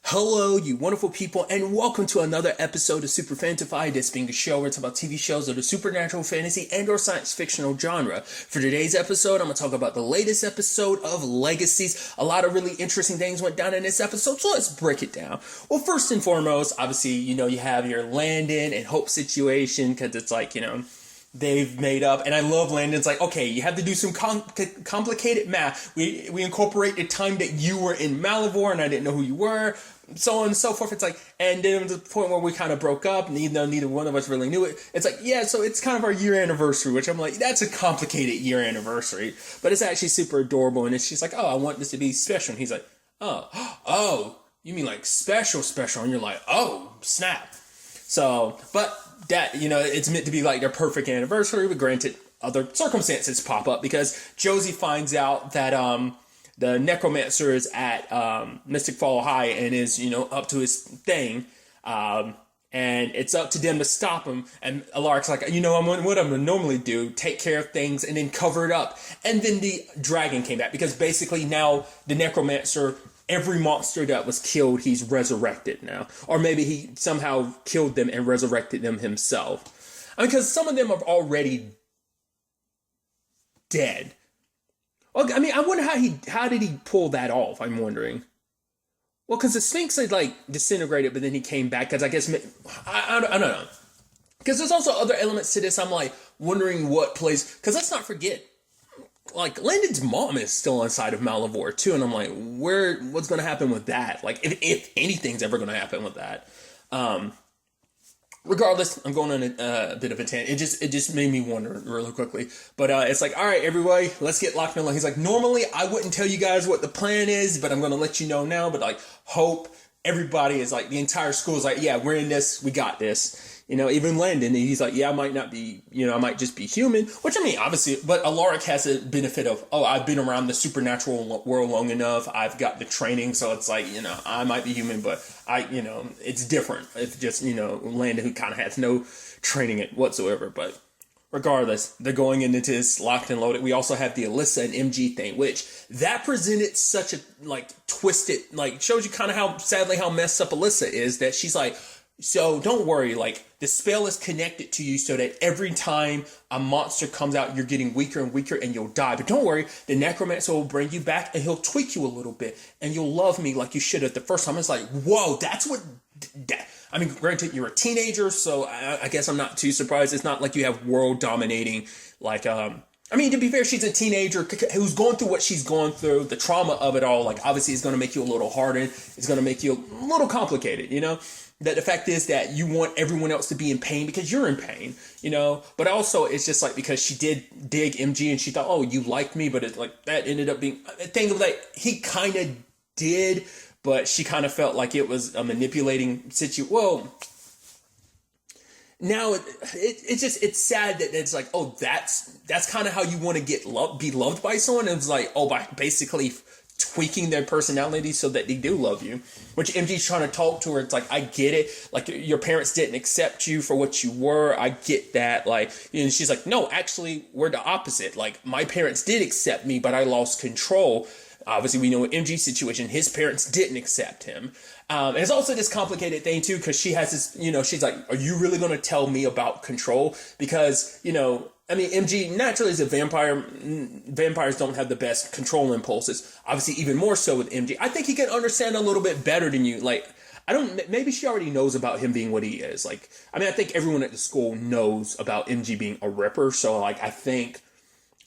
Hello, you wonderful people, and welcome to another episode of Super-Fanta-Fi, this being a show where it's about TV shows of the supernatural, fantasy, and or science fictional genre. For today's episode, I'm going to talk about the latest episode of Legacies. A lot of really interesting things went down in this episode, so let's break it down. Well, first and foremost, obviously, you have your Landon and Hope situation, because it's like, they've made up, and I love Landon's like, okay, you have to do some complicated math. We incorporate the time that you were in Malivore, and I didn't know who you were, so on and so forth. It's like, and then to the point where we kind of broke up, and even though neither one of us really knew it, it's like, yeah, so it's kind of our year anniversary, which I'm like, that's a complicated year anniversary, but it's actually super adorable, and she's like, oh, I want this to be special, and he's like, oh, you mean like special, and you're like, oh, snap. So, but that, it's meant to be like their perfect anniversary, but granted, other circumstances pop up because Josie finds out that the necromancer is at Mystic Fall High and is, up to his thing. And it's up to them to stop him. And Alaric's like, what I'm going to normally do, take care of things and then cover it up. And then the dragon came back because basically now the necromancer, every monster that was killed, he's resurrected now. Or maybe he somehow killed them and resurrected them himself. Because some of them are already dead. Well, I wonder how did he pull that off, I'm wondering. Well, because the Sphinx had, disintegrated, but then he came back, because I guess, I don't know. Because there's also other elements to this, I'm, wondering what place, because let's not forget, Landon's mom is still inside of Malivore, too, and I'm like, what's going to happen with that? If anything's ever going to happen with that. Regardless, I'm going on a bit of a tangent. It just made me wonder really quickly. But it's like, all right, everybody, let's get locked in. He's like, normally I wouldn't tell you guys what the plan is, but I'm going to let you know now. But Hope, everybody is the entire school is like, yeah, we're in this. We got this. Even Landon, he's like, yeah, I might not be, I might just be human. Which, obviously, but Alaric has the benefit of, I've been around the supernatural world long enough. I've got the training. So it's like, I might be human, but it's different. It's just, Landon who kind of has no training whatsoever. But regardless, they're going into this locked and loaded. We also have the Alyssa and MG thing, which that presented such a, twisted, shows you kind of how messed up Alyssa is, that she's like, so don't worry, the spell is connected to you so that every time a monster comes out, you're getting weaker and weaker and you'll die. But don't worry, the necromancer will bring you back and he'll tweak you a little bit and you'll love me like you should have the first time. It's like, whoa, that's what that. Granted, you're a teenager, so I guess I'm not too surprised. It's not like you have world dominating, to be fair, she's a teenager who's going through what she's going through. The trauma of it all, obviously is going to make you a little hardened. It's going to make you a little complicated, That the fact is that you want everyone else to be in pain because you're in pain, But also, it's just because she did dig MG and she thought, oh, you like me, but it's that ended up being a thing of he kind of did, but she kind of felt like it was a manipulating situation. Well, now it's sad that it's oh, that's kind of how you want to be loved by someone. And it's by basically tweaking their personality so that they do love you, which MG's trying to talk to her. It's I get it. Your parents didn't accept you for what you were. I get that. She's like, no, actually we're the opposite. My parents did accept me, but I lost control. Obviously, we know in MG's situation, his parents didn't accept him. And it's also this complicated thing, too, because she has this, she's like, are you really going to tell me about control? Because, MG naturally is a vampire. Vampires don't have the best control impulses. Obviously, even more so with MG. I think he can understand a little bit better than you. Maybe she already knows about him being what he is. I think everyone at the school knows about MG being a ripper. So, I think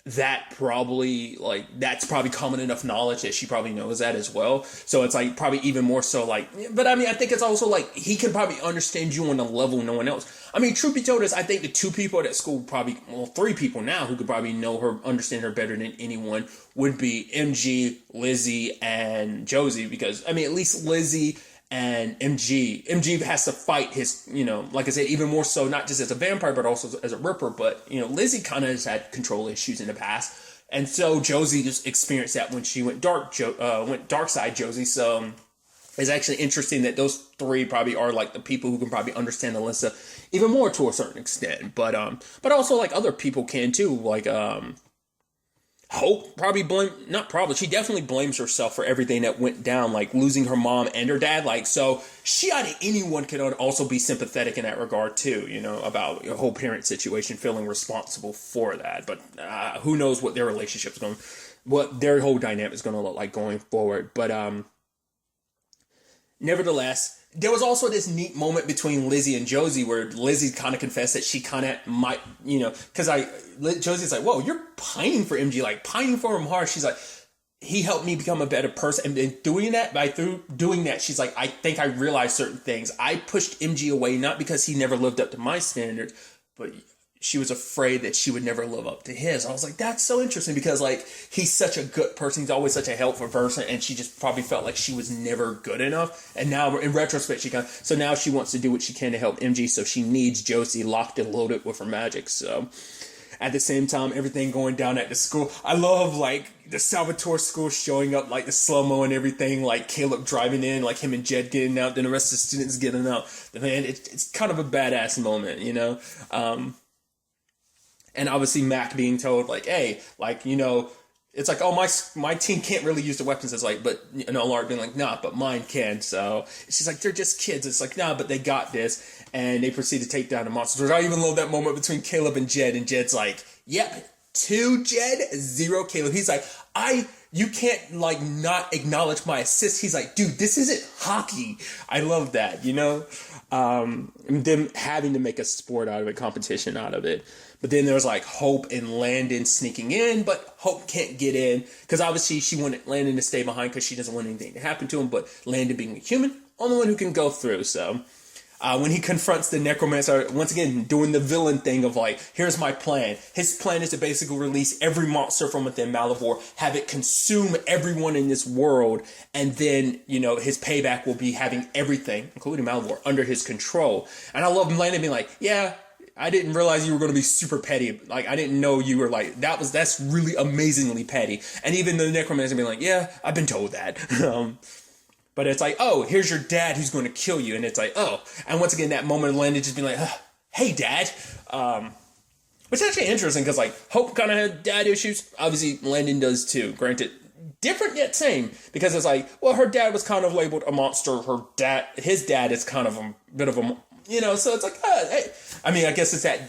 that probably that's probably common enough knowledge that she probably knows that as well. So it's probably even more so but I think it's also he can probably understand you on a level no one else. Truth be told is I think the two people at school probably, three people now who could probably know her, understand her better than anyone would be MG, Lizzie, and Josie, because at least Lizzie and MG has to fight his, like I said, even more so, not just as a vampire, but also as a ripper. But, Lizzie kind of has had control issues in the past. And so Josie just experienced that when she went dark side Josie. So it's actually interesting that those three probably are the people who can probably understand Alyssa even more to a certain extent. But also other people can too. Hope she definitely blames herself for everything that went down, like losing her mom and her dad. Like, so she out of anyone could also be sympathetic in that regard too, about your whole parent situation, feeling responsible for that. But who knows what their relationship's what their whole dynamic is going to look like going forward. But nevertheless, there was also this neat moment between Lizzie and Josie where Lizzie kind of confessed that she kind of might, because Josie's like, whoa, you're pining for MG, like pining for him hard. She's like, he helped me become a better person. And then through doing that, she's like, I think I realized certain things. I pushed MG away, not because he never lived up to my standards, but she was afraid that she would never live up to his. I was like, that's so interesting because like he's such a good person. He's always such a helpful person. And she just probably felt like she was never good enough. And now in retrospect, so now she wants to do what she can to help MG. So she needs Josie locked and loaded with her magic. So at the same time, everything going down at the school. I love like the Salvatore school showing up, like the slow-mo and everything, like Caleb driving in, like him and Jed getting out, then the rest of the students getting out. Man, it's kind of a badass moment, and obviously Mac being told like, hey, like, it's like, oh, my team can't really use the weapons. It's like, but, Lark being like, nah, but mine can. So she's like, they're just kids. It's like, nah, but they got this. And they proceed to take down the monsters. I even love that moment between Caleb and Jed. And Jed's like, yep, 2 Jed, 0 Caleb. He's like, you can't like not acknowledge my assist. He's like, dude, this isn't hockey. I love that, and them having to make a sport out of it, competition out of it. But then there was like Hope and Landon sneaking in, but Hope can't get in because obviously she wanted Landon to stay behind because she doesn't want anything to happen to him. But Landon being a human, only one who can go through. So when he confronts the necromancer, once again doing the villain thing of like, here's my plan. His plan is to basically release every monster from within Malivore, have it consume everyone in this world, and then his payback will be having everything, including Malivore, under his control. And I love Landon being like, yeah, I didn't realize you were going to be super petty. Like, I didn't know you were like, that's really amazingly petty. And even the necromancer being like, yeah, I've been told that. But it's like, oh, here's your dad who's going to kill you. And it's like, oh. And once again, that moment of Landon just being like, hey, dad. Which is actually interesting because, like, Hope kind of had dad issues. Obviously, Landon does too. Granted, different yet same. Because it's like, well, her dad was kind of labeled a monster. His dad is kind of a bit of a, so it's like, hey. I mean, I guess it's that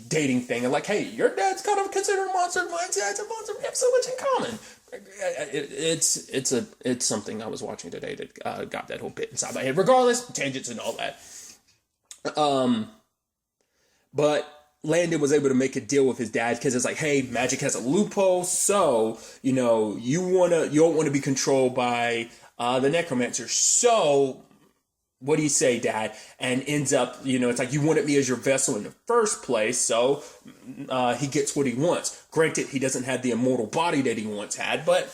dating thing. And like, hey, your dad's kind of considered a monster. My dad's a monster. We have so much in common. It's something I was watching today that got that whole bit inside my head. Regardless, tangents and all that. But Landon was able to make a deal with his dad because it's like, hey, magic has a loophole, so you don't want to be controlled by the necromancer. So what do you say, Dad? And ends up, it's like, you wanted me as your vessel in the first place, so he gets what he wants. Granted, he doesn't have the immortal body that he once had, but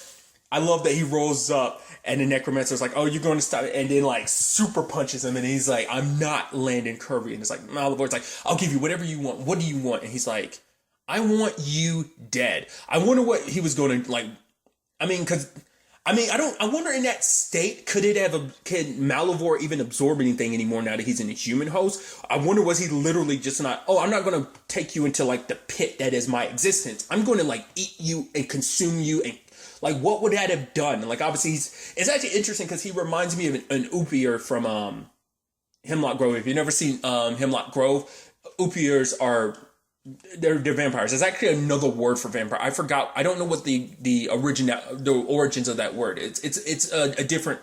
I love that he rolls up and the necromancer's like, oh, you're going to stop it, and then like super punches him, and he's like, I'm not Landon Kirby. And it's like, Malivor's like, I'll give you whatever you want. What do you want? And he's like, I want you dead. I wonder what he was going to, like, I wonder in that state, can Malivore even absorb anything anymore now that he's in a human host? I wonder, was he literally just not, I'm not going to take you into like the pit that is my existence. I'm going to like eat you and consume you, and like, what would that have done? And like, obviously it's actually interesting because he reminds me of an Upier from Hemlock Grove. If you've never seen Hemlock Grove, Upiers are, they're vampires. There's actually another word for vampire. I forgot. I don't know what the origins of that word. It's a different.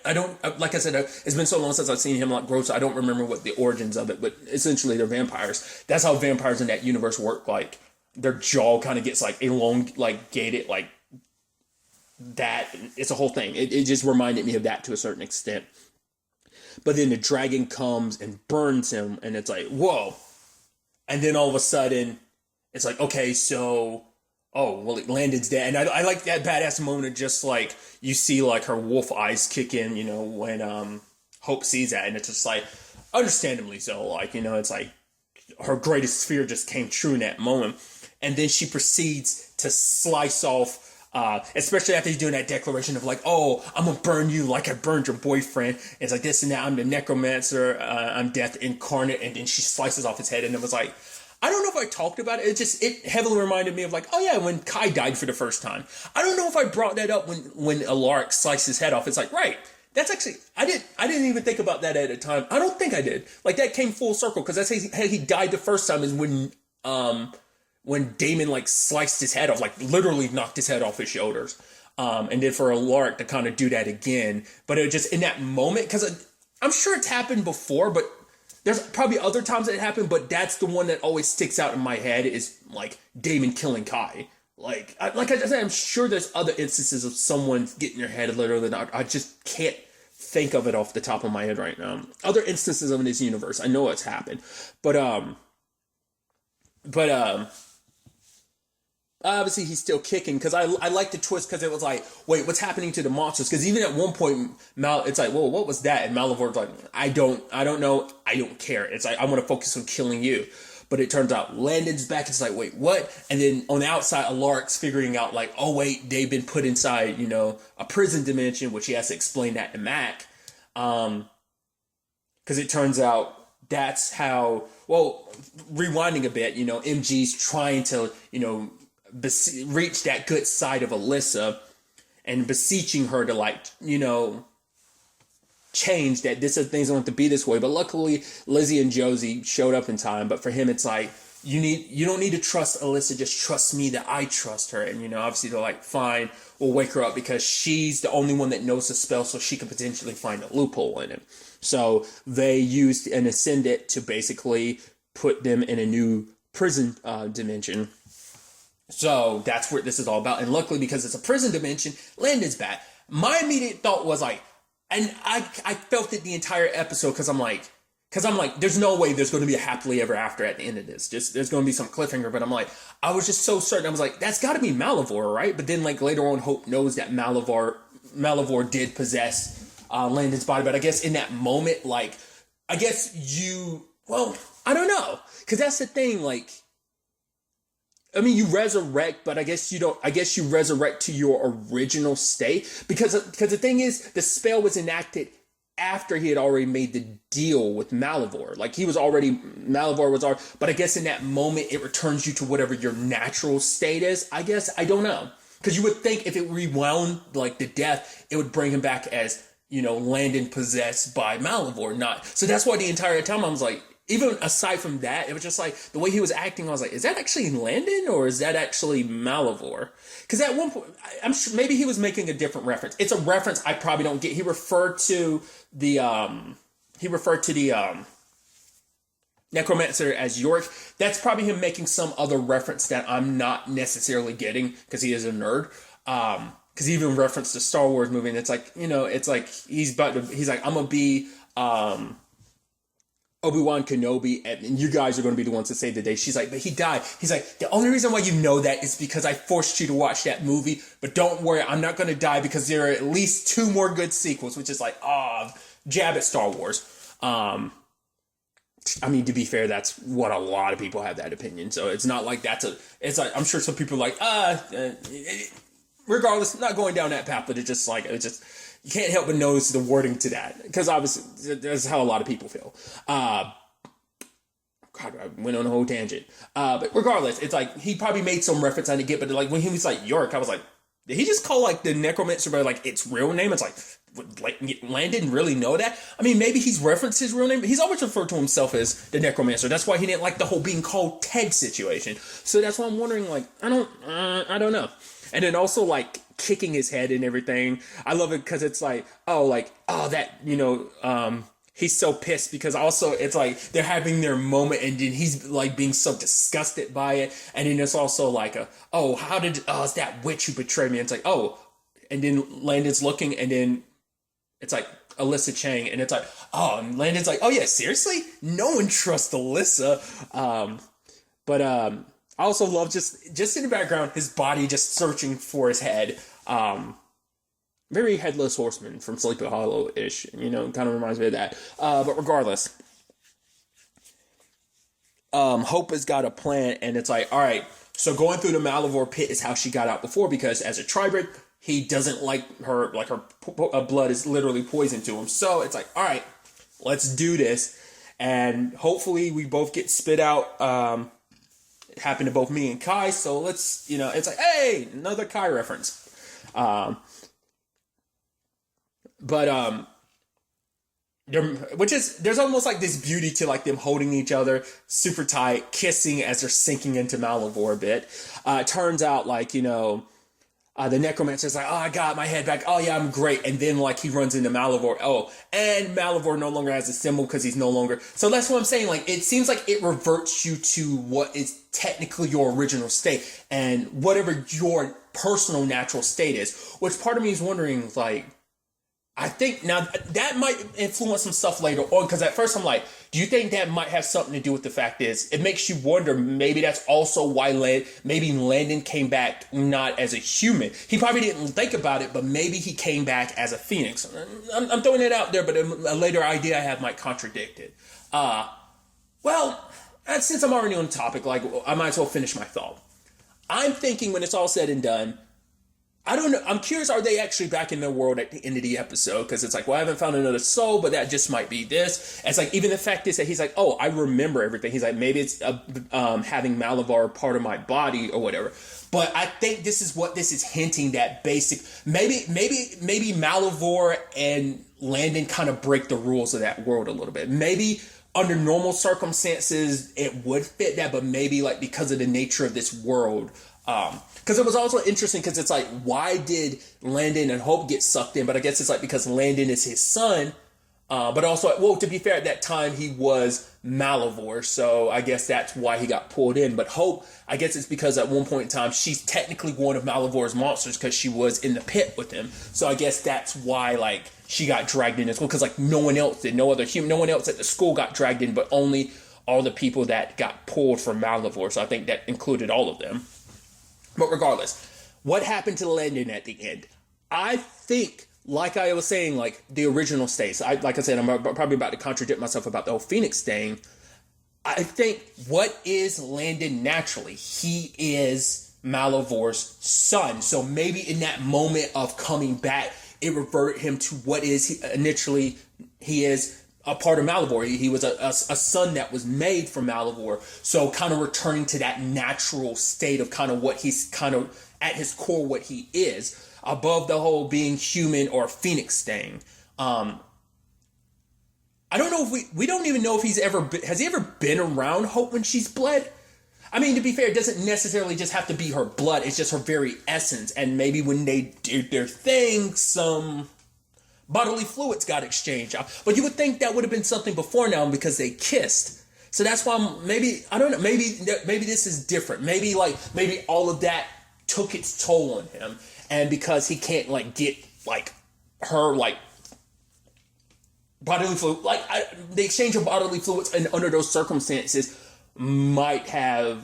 I don't, like I said, it's been so long since I've seen Hemlock Grove, so I don't remember what the origins of it. But essentially, they're vampires. That's how vampires in that universe work. Like their jaw kind of gets like elongated, like that. It's a whole thing. It just reminded me of that to a certain extent. But then the dragon comes and burns him, and it's like, whoa. And then all of a sudden, it's like, okay, so, Landon's dead. And I like that badass moment of just like, you see like her wolf eyes kick in, when Hope sees that. And it's just like, understandably so, like, it's like her greatest fear just came true in that moment. And then she proceeds to slice off, especially after he's doing that declaration of like, oh, I'm gonna burn you like I burned your boyfriend. It's like this and that. I'm the necromancer. I'm death incarnate. And then she slices off his head, and it was like, I don't know if I talked about it. It heavily reminded me of like, oh yeah, when Kai died for the first time. I don't know if I brought that up when Alaric sliced his head off. It's like, right. That's actually, I didn't even think about that at the time. I don't think I did. Like that came full circle because that's how he died the first time is when Damon like sliced his head off, like literally knocked his head off his shoulders. And then for Alaric to kind of do that again. But it was just in that moment, because I'm sure it's happened before, but there's probably other times that it happened, but that's the one that always sticks out in my head is like Damon killing Kai. Like I said, I'm sure there's other instances of someone getting their head literally knocked. I just can't think of it off the top of my head right now. Other instances of this universe, I know it's happened, but obviously he's still kicking because I like the twist because it was like, wait, what's happening to the monsters? Because even at one point, it's like, whoa, what was that? And Malivor's like, I don't know, I don't care. It's like I want to focus on killing you. But it turns out Landon's back. It's like, wait, what? And then on the outside, Alaric's figuring out like, oh wait, they've been put inside, a prison dimension, which he has to explain that to Mac. Because it turns out that's how. Well, rewinding a bit, MG's trying to, reach that good side of Alyssa and beseeching her to like, change that this is things don't have to be this way. But luckily Lizzie and Josie showed up in time. But for him, it's like, you don't need to trust Alyssa, just trust me that I trust her. And, obviously they're like, fine, we'll wake her up because she's the only one that knows the spell, so she could potentially find a loophole in it. So they used an Ascendant to basically put them in a new prison dimension. So that's what this is all about. And luckily, because it's a prison dimension, Landon's back. My immediate thought was like, and I felt it the entire episode because I'm like, there's no way there's going to be a happily ever after at the end of this. Just there's going to be some cliffhanger. But I'm like, I was just so certain. I was like, that's got to be Malivore, right? But then like later on, Hope knows that Malivore did possess Landon's body. But I guess in that moment, like, I don't know, because that's the thing, like. I mean, you resurrect, but I guess you don't. I guess you resurrect to your original state because the thing is, the spell was enacted after he had already made the deal with Malivore. Like Malivore was already. But I guess in that moment, it returns you to whatever your natural state is. I guess I don't know, because you would think if it rewound like the death, it would bring him back as Landon possessed by Malivore. Not so. That's why the entire time I was like. Even aside from that, it was just like the way he was acting. I was like, is that actually Landon or is that actually Malivore? Because at one point, I'm sure maybe he was making a different reference. It's a reference I probably don't get. He referred to the Necromancer as York. That's probably him making some other reference that I'm not necessarily getting because he is a nerd. Because he even referenced the Star Wars movie, and it's like, it's like he's like, I'm gonna be Obi-Wan Kenobi, and you guys are going to be the ones to save the day. She's like, but he died. He's like, the only reason why you know that is because I forced you to watch that movie, but don't worry, I'm not going to die because there are at least 2 more good sequels, which is like, jab at Star Wars. I mean, to be fair, that's what a lot of people have that opinion, so it's not like it's like, I'm sure some people are like, regardless, not going down that path, but you can't help but notice the wording to that, because obviously that's how a lot of people feel. God, I went on a whole tangent. But regardless, it's like he probably made some reference I didn't get, but like when he was like York, I was like, did he just call like the Necromancer by like its real name? It's like Landon didn't really know that. I mean, maybe he's referenced his real name, but he's always referred to himself as the Necromancer. That's why he didn't like the whole being called Ted situation. So that's why I'm wondering, like, I don't know. And then also like kicking his head and everything. I love it because it's like, he's so pissed because also it's like they're having their moment and then he's like being so disgusted by it. And then it's also like, it's that witch who betrayed me. And it's like, and then Landon's looking and then it's like Alyssa Chang. And it's like, and Landon's like, oh yeah, seriously? No one trusts Alyssa. I also love just in the background, his body just searching for his head. Very Headless Horseman from Sleepy Hollow-ish, kind of reminds me of that. But regardless, Hope has got a plan, and it's like, all right, so going through the Malivore pit is how she got out before, because as a Tribrid, he doesn't like her blood is literally poison to him. So it's like, all right, let's do this, and hopefully we both get spit out, happened to both me and Kai, so let's, it's like, hey, another Kai reference. But there's almost like this beauty to like them holding each other super tight, kissing as they're sinking into Malivore a bit. It turns out like, the necromancer's like, oh, I got my head back. Oh, yeah, I'm great. And then, like, he runs into Malivore. Oh, and Malivore no longer has a symbol because he's no longer... So that's what I'm saying. Like, it seems like it reverts you to what is technically your original state and whatever your personal natural state is. Which part of me is wondering, like... I think now that might influence some stuff later on, because at first I'm like, do you think that might have something to do with the fact is it makes you wonder, maybe that's also why maybe Landon came back not as a human. He probably didn't think about it, but maybe he came back as a phoenix. I'm throwing it out there, but a later idea I have might contradict it. Well, since I'm already on the topic, like I might as well finish my thought. I'm thinking when it's all said and done, I don't know. I'm curious, are they actually back in their world at the end of the episode? Because it's like, well, I haven't found another soul, but that just might be this. It's like, even the fact is that he's like, oh, I remember everything. He's like, maybe it's having Malivore part of my body or whatever. But I think this is what this is hinting that basic. Maybe Malivore and Landon kind of break the rules of that world a little bit. Maybe under normal circumstances, it would fit that, but maybe like because of the nature of this world, because it was also interesting because it's like, why did Landon and Hope get sucked in? But I guess it's like because Landon is his son. But also, well, to be fair, at that time he was Malivore. So I guess that's why he got pulled in. But Hope, I guess it's because at one point in time, she's technically one of Malivore's monsters because she was in the pit with him. So I guess that's why, like, she got dragged in as well. Because, like, no one else did. No one else at the school got dragged in, but only all the people that got pulled from Malivore. So I think that included all of them. But regardless, what happened to Landon at the end? I think, like I was saying, like the original states, like I said, I'm probably about to contradict myself about the whole Phoenix thing. I think what is Landon naturally? He is Malivore's son. So maybe in that moment of coming back, it reverted him to what is he is a part of Malivore. He was a son that was made from Malivore. So kind of returning to that natural state of kind of what he's kind of at his core, what he is, above the whole being human or Phoenix thing. I don't know if we don't even know if has he ever been around Hope when she's bled? I mean, to be fair, it doesn't necessarily just have to be her blood. It's just her very essence. And maybe when they do their thing, some bodily fluids got exchanged. But you would think that would have been something before now because they kissed. So that's why I don't know, maybe this is different. Maybe all of that took its toll on him. And because he can't like get like her like bodily fluid, like the exchange of bodily fluids and under those circumstances might have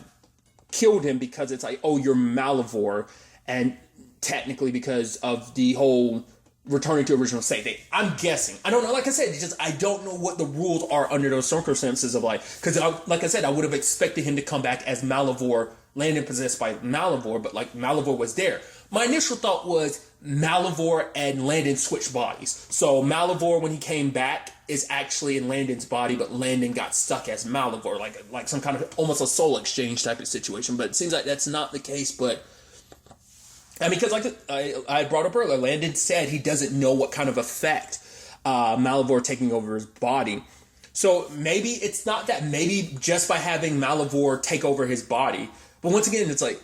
killed him because it's like, oh, you're Malivore, and technically because of the whole returning to original state. I'm guessing. I don't know. Like I said, I don't know what the rules are under those circumstances of life. Because like I said, I would have expected him to come back as Malivore, Landon possessed by Malivore, but like Malivore was there. My initial thought was Malivore and Landon switched bodies. So Malivore, when he came back, is actually in Landon's body, but Landon got stuck as Malivore, like some kind of almost a soul exchange type of situation. But it seems like that's not the case. But I mean, because like I brought up earlier, Landon said he doesn't know what kind of effect Malivore taking over his body. So maybe it's not that. Maybe just by having Malivore take over his body. But once again, it's like,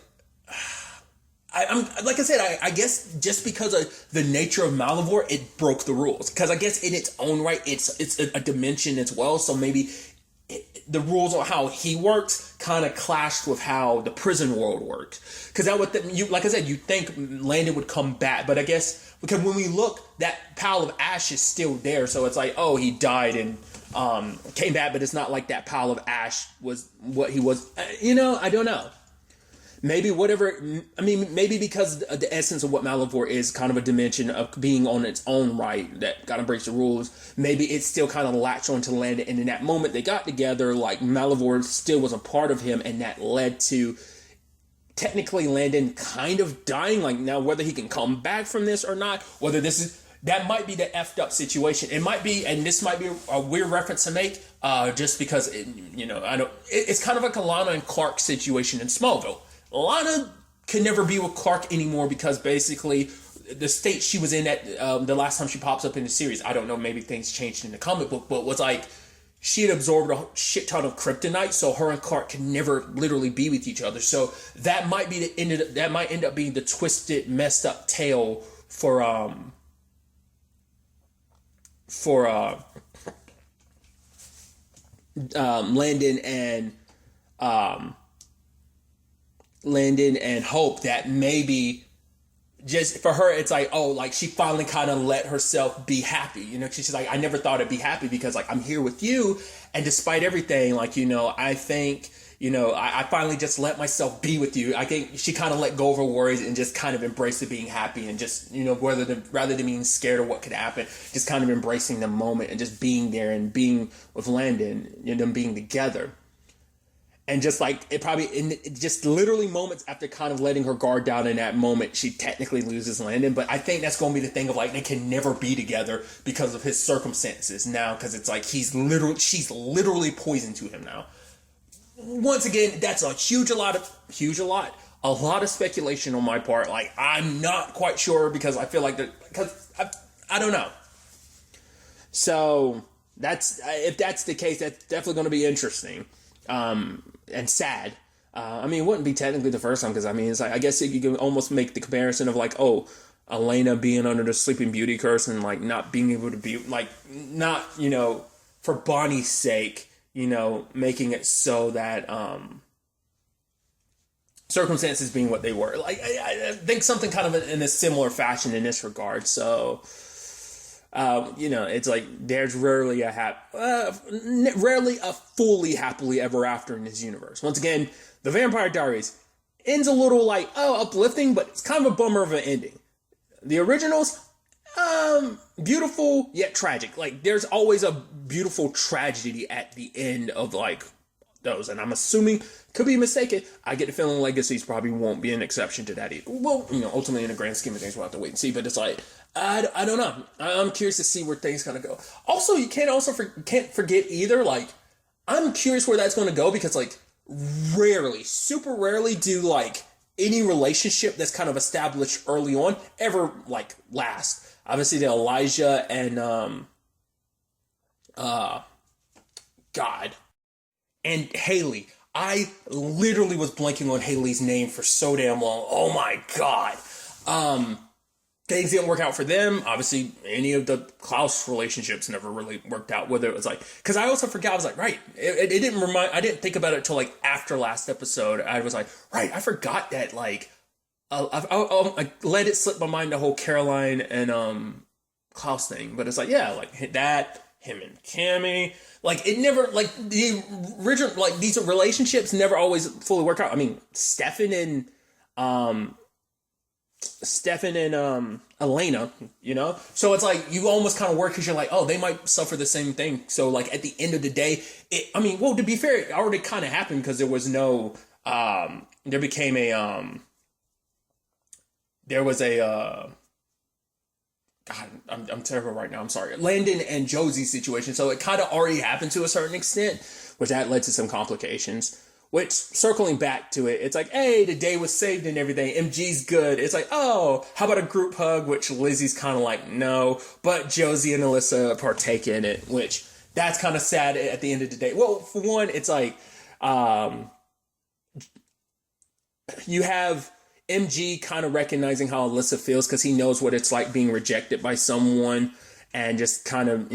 I'm like I said, I guess just because of the nature of Malivore, it broke the rules. Because I guess in its own right, it's a dimension as well. So maybe the rules on how he works kind of clashed with how the prison world worked. Because that would, like I said, you think Landon would come back, but I guess because when we look, that pile of ash is still there. So it's like, oh, he died and came back, but it's not like that pile of ash was what he was. I don't know. Maybe maybe because the essence of what Malivore is kind of a dimension of being on its own right that kind of breaks the rules. Maybe it still kind of latched onto Landon, and in that moment they got together, like Malivore still was a part of him, and that led to technically Landon kind of dying. Like now, whether he can come back from this or not, whether this is that might be the effed up situation. It might be, and this might be a weird reference to make, just because it's kind of like a Lana and Clark situation in Smallville. Lana can never be with Clark anymore because basically the state she was in at the last time she pops up in the series, I don't know, maybe things changed in the comic book, but was like she had absorbed a shit ton of kryptonite, so her and Clark can never literally be with each other. So that might be that might end up being the twisted, messed up tale for Landon and Hope, that maybe just for her, it's like, oh, like she finally kind of let herself be happy. She's like, I never thought I'd be happy because like I'm here with you. And despite everything, like, I think, I finally just let myself be with you. I think she kind of let go of her worries and just kind of embraced the being happy and just, rather than being scared of what could happen, just kind of embracing the moment and just being there and being with Landon, them being together. And just like just literally moments after kind of letting her guard down in that moment, she technically loses Landon. But I think that's going to be the thing of like, they can never be together because of his circumstances now. Because it's like, she's literally poison to him now. Once again, that's a a lot of speculation on my part. Like, I'm not quite sure because I feel like I don't know. So if that's the case, that's definitely going to be interesting. And sad. It wouldn't be technically the first time because it's like, I guess you can almost make the comparison of like, oh, Elena being under the Sleeping Beauty curse and like not being able to be like, not, for Bonnie's sake, making it so that circumstances being what they were. Like, I think something kind of in a similar fashion in this regard. So, it's like there's rarely a fully happily ever after in this universe. Once again, the Vampire Diaries ends a little like, uplifting, but it's kind of a bummer of an ending. The originals, beautiful yet tragic. Like, there's always a beautiful tragedy at the end of like those, and I'm assuming, could be mistaken, I get the feeling Legacies probably won't be an exception to that either. Well, ultimately in the grand scheme of things, we'll have to wait and see, but it's like, I don't know. I'm curious to see where things kind of go. Also, you can't forget either, like, I'm curious where that's going to go because, like, super rarely do, like, any relationship that's kind of established early on ever, like, last. Obviously, the Elijah and, and Haley. I literally was blanking on Haley's name for so damn long. Oh my God. Things didn't work out for them. Obviously, any of the Klaus relationships never really worked out. Whether it was like, because I also forgot, I was like, right, it didn't I didn't think about it till like after last episode. I was like, right, I forgot that like, I let it slip my mind the whole Caroline and Klaus thing. But it's like, yeah, like that, him and Cammy, like it never, like the original, like these relationships never always fully work out. I mean, Stefan and Elena, so it's like you almost kind of work because you're like, oh, they might suffer the same thing. So like at the end of the day, to be fair, it already kind of happened because there was no, there became a, there was a, God, I'm terrible right now. I'm sorry. Landon and Josie situation. So it kind of already happened to a certain extent, which that led to some complications. Which, circling back to it, it's like, hey, the day was saved and everything. MG's good. It's like, oh, how about a group hug? Which Lizzie's kind of like, no. But Josie and Alyssa partake in it, which that's kind of sad at the end of the day. Well, for one, it's like, you have MG kind of recognizing how Alyssa feels because he knows what it's like being rejected by someone and just kind of,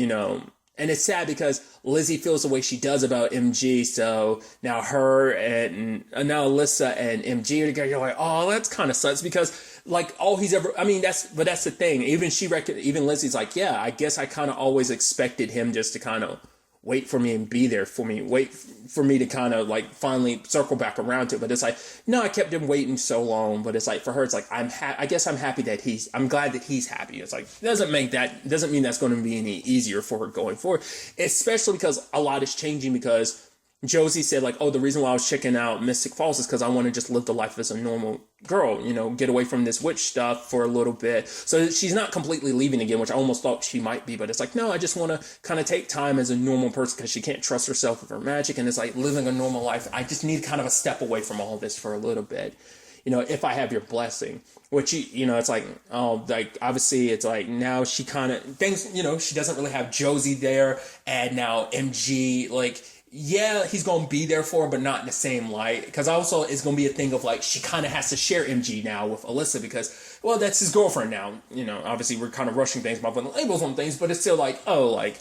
and it's sad because Lizzie feels the way she does about MG. So now her and now Alyssa and MG are together. You're like, oh, that's kind of sucks because like all he's ever, that's the thing. Even Lizzie's like, yeah, I guess I kind of always expected him just to kind of wait for me and be there for me, wait for me to kind of like finally circle back around to it. But it's like, no, I kept him waiting so long. But it's like, for her, it's like, I guess I'm happy that I'm glad that he's happy. It's like, doesn't mean that's going to be any easier for her going forward, especially because a lot is changing because Josie said, like, oh, the reason why I was checking out Mystic Falls is because I want to just live the life as a normal girl, get away from this witch stuff for a little bit. So she's not completely leaving again, which I almost thought she might be, but it's like, no, I just want to kind of take time as a normal person because she can't trust herself with her magic, and it's like living a normal life. I just need kind of a step away from all this for a little bit. If I have your blessing, which, it's like, oh, like, obviously it's like now she kind of things, she doesn't really have Josie there, and now MG, like, yeah, he's going to be there for her, but not in the same light. Because also it's going to be a thing of like, she kind of has to share MG now with Alyssa because, well, that's his girlfriend now. Obviously we're kind of rushing things by putting labels on things, but it's still like, oh, like,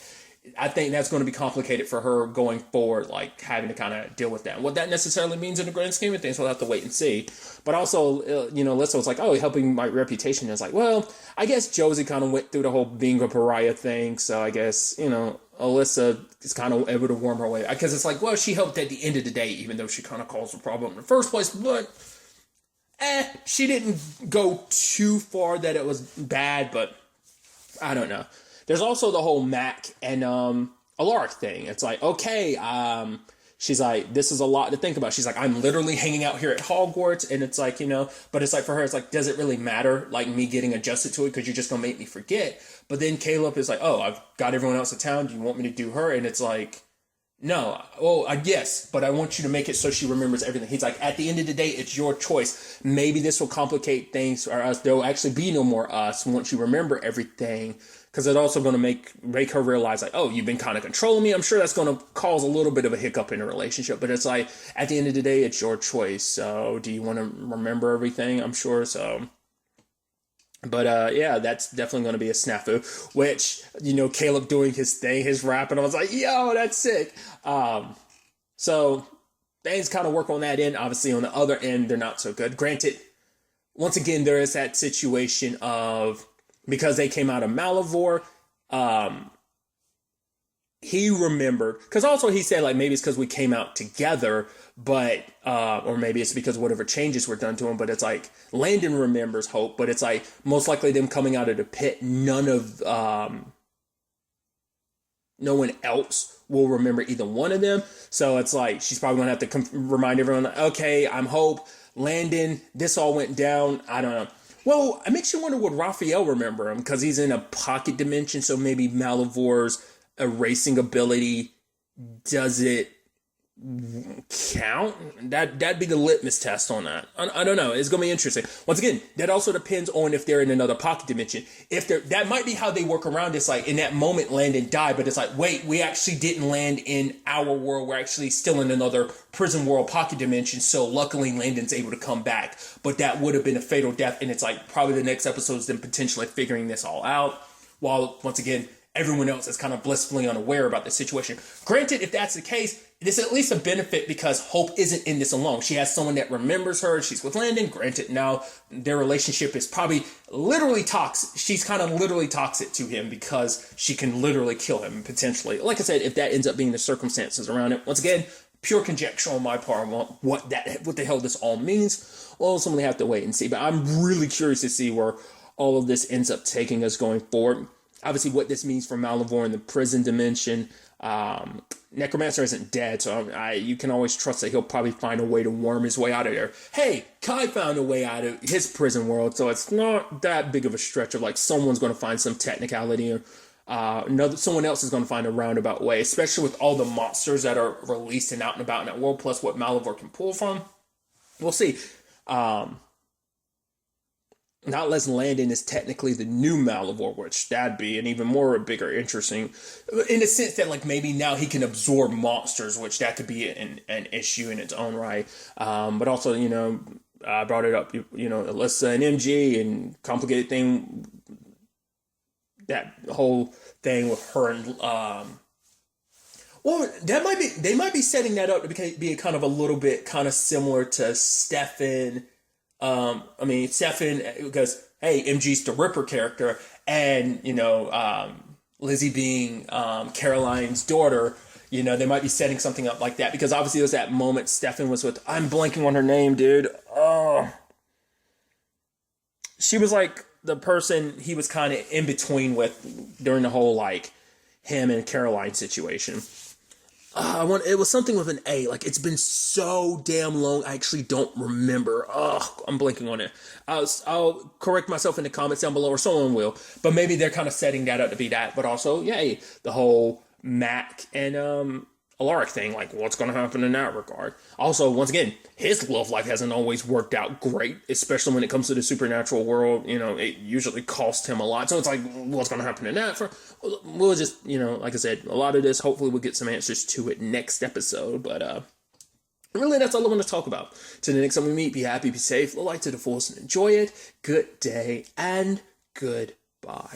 I think that's going to be complicated for her going forward, like having to kind of deal with that. What that necessarily means in the grand scheme of things, we'll have to wait and see. But also, Alyssa was like, oh, helping my reputation. It's like, well, I guess Josie kind of went through the whole being a pariah thing. So I guess, Alyssa is kind of able to warm her way. Because it's like, well, she helped at the end of the day, even though she kind of caused the problem in the first place. But, she didn't go too far that it was bad, but I don't know. There's also the whole Mac and Alaric thing. It's like, okay, she's like, this is a lot to think about. She's like, I'm literally hanging out here at Hogwarts, and it's like, but it's like for her, it's like, does it really matter, like me getting adjusted to it, because you're just gonna make me forget? But then Caleb is like, oh, I've got everyone else in town. Do you want me to do her? And it's like, no, well, I guess, but I want you to make it so she remembers everything. He's like, at the end of the day, it's your choice. Maybe this will complicate things, or else there will actually be no more us once you remember everything. Because it's also going to make her realize, like, oh, you've been kind of controlling me. I'm sure that's going to cause a little bit of a hiccup in a relationship. But it's like, at the end of the day, it's your choice. So do you want to remember everything? I'm sure so. But yeah, that's definitely going to be a snafu. Which, Caleb doing his thing, his rap, and I was like, yo, that's sick. So things kind of work on that end. Obviously, on the other end, they're not so good. Granted, once again, there is that situation of, because they came out of Malivore, he remembered, because also he said, like, maybe it's because we came out together, but, or maybe it's because whatever changes were done to him, but it's like, Landon remembers Hope, but it's like, most likely them coming out of the pit, no one else will remember either one of them, so it's like, she's probably gonna have to remind everyone, okay, I'm Hope, Landon, this all went down, I don't know. Well, it makes you wonder, would Raphael remember him? Because he's in a pocket dimension, so maybe Malivore's erasing ability, does it count? That'd be the litmus test on that. I don't know. It's going to be interesting. Once again, that also depends on if they're in another pocket dimension. That might be how they work around this. Like, in that moment, Landon died, but it's like, wait, we actually didn't land in our world. We're actually still in another prison world pocket dimension. So luckily, Landon's able to come back. But that would have been a fatal death. And it's like, probably the next episode is them potentially figuring this all out. While, once again, everyone else is kind of blissfully unaware about the situation. Granted, if that's the case, it's at least a benefit because Hope isn't in this alone. She has someone that remembers her. She's with Landon. Granted, now their relationship is probably literally toxic. She's kind of literally toxic to him because she can literally kill him potentially. Like I said, if that ends up being the circumstances around it, once again, pure conjecture on my part on what the hell this all means. We'll ultimately have to wait and see. But I'm really curious to see where all of this ends up taking us going forward. Obviously, what this means for Malivore in the prison dimension. Necromancer isn't dead, so you can always trust that he'll probably find a way to worm his way out of there. Hey, Kai found a way out of his prison world, so it's not that big of a stretch of like someone's going to find some technicality or someone else is going to find a roundabout way, especially with all the monsters that are released and out and about in that world, plus what Malivore can pull from. We'll see. Not unless Landon is technically the new Malivore, which that'd be an even more bigger interesting, in the sense that like maybe now he can absorb monsters, which that could be an issue in its own right. But also, I brought it up, Alyssa and MG and complicated thing, that whole thing with her and, well, they might be setting that up to be kind of a little bit kind of similar to Stefan. Stefan, because, hey, MG's the Ripper character, and, Lizzie being Caroline's daughter, they might be setting something up like that, because obviously there's that moment Stefan was with, I'm blanking on her name, dude. Oh. She was like the person he was kind of in between with during the whole, like, him and Caroline situation. It was something with an A. Like, it's been so damn long, I actually don't remember. I'm blanking on it. I'll correct myself in the comments down below, or someone will. But maybe they're kind of setting that up to be that. But also, yay, the whole Mac and Alaric thing. Like, what's going to happen in that regard? Also, once again, his love life hasn't always worked out great, especially when it comes to the supernatural world. You know, it usually costs him a lot. So it's like, what's going to happen in that? We'll just, you know, like I said, a lot of this, hopefully we'll get some answers to it next episode. But really, that's all I want to talk about. Till the next time we meet, be happy, be safe, live life to the fullest, and enjoy it. Good day, and goodbye.